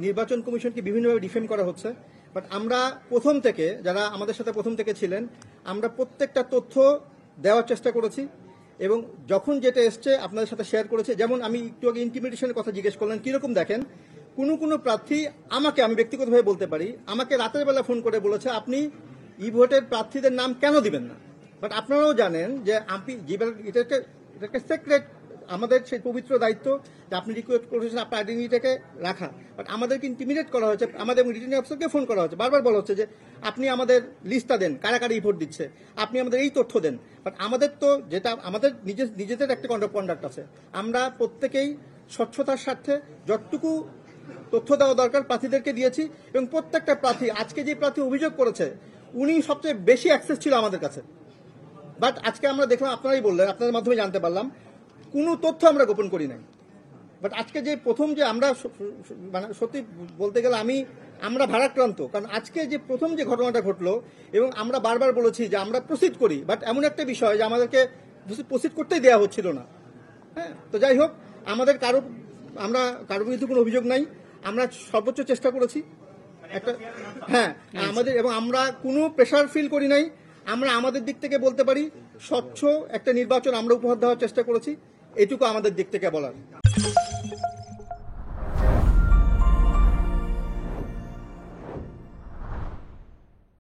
নির্বাচন কমিশনকে বিভিন্নভাবে ডিফেম করা হচ্ছে, বাট আমরা প্রথম থেকে যারা আমাদের সাথে প্রথম থেকে ছিলেন আমরা প্রত্যেকটা তথ্য দেওয়ার চেষ্টা করেছি এবং যখন যেটা এসছে আপনাদের সাথে শেয়ার করেছি। যেমন আমি একটু আগে ইন্টিমিডেশনের কথা জিজ্ঞেস করলেন, কিরকম দেখেন কোনো প্রার্থী আমি ব্যক্তিগতভাবে বলতে পারি, আমাকে রাতের বেলা ফোন করে বলেছে আপনি ই ভোটের প্রার্থীদের নাম কেন দিবেন না। বাট আপনারাও জানেন যে আপনি এটা একটা সিক্রেট, আমাদের সেই পবিত্র দায়িত্ব যে আপনি রিকোয়েস্ট করেছেন আপনার আইডেন্টিটিটাকে রাখা, বাট আমাদেরকে ইন্টিমিডেট করা হয়েছে, আমাদের রিটার্নিং অফিসারকে ফোন করা হচ্ছে, বারবার বলা হচ্ছে যে আপনি আমাদের লিস্টটা দেন কারা কারা ভোট দিচ্ছে, আপনি আমাদের এই তথ্য দেন। বাট আমাদের তো যেটা আমাদের নিজেদের একটা কন্ডাক্ট আছে, আমরা প্রত্যেকেই স্বচ্ছতার স্বার্থে যতটুকু তথ্য দেওয়া দরকার প্রার্থীদেরকে দিয়েছি এবং প্রত্যেকটা প্রার্থী আজকে যে প্রার্থী অভিযোগ করেছে উনি সবচেয়ে বেশি অ্যাক্সেস ছিল আমাদের কাছে। বাট আজকে আমরা দেখলাম, আপনারাই বললেন, আপনাদের মাধ্যমে জানতে পারলাম কোনো তথ্য আমরা গোপন করি নাই। বাট আজকে যে প্রথম যে আমরা মানে সত্যি বলতে গেলে আমরা ভারাক্রান্ত, কারণ আজকে যে প্রথম যে ঘটনাটা ঘটলো এবং আমরা বারবার বলেছি যে আমরা প্রসিড করি, বাট এমন একটা বিষয় যে আমাদেরকে প্রসিড করতেই দেওয়া হচ্ছিল না। হ্যাঁ, তো যাই হোক, আমরা কারো বিরুদ্ধে কোনো অভিযোগ নাই, আমরা সর্বোচ্চ চেষ্টা করেছি একটা, হ্যাঁ আমাদের, এবং আমরা কোনো প্রেশার ফিল করি নাই। আমরা আমাদের দিক থেকে বলতে পারি স্বচ্ছ একটা নির্বাচন আমরা উপহার দেওয়ার চেষ্টা করেছি, এটুকু আমাদের দিক থেকে বলার।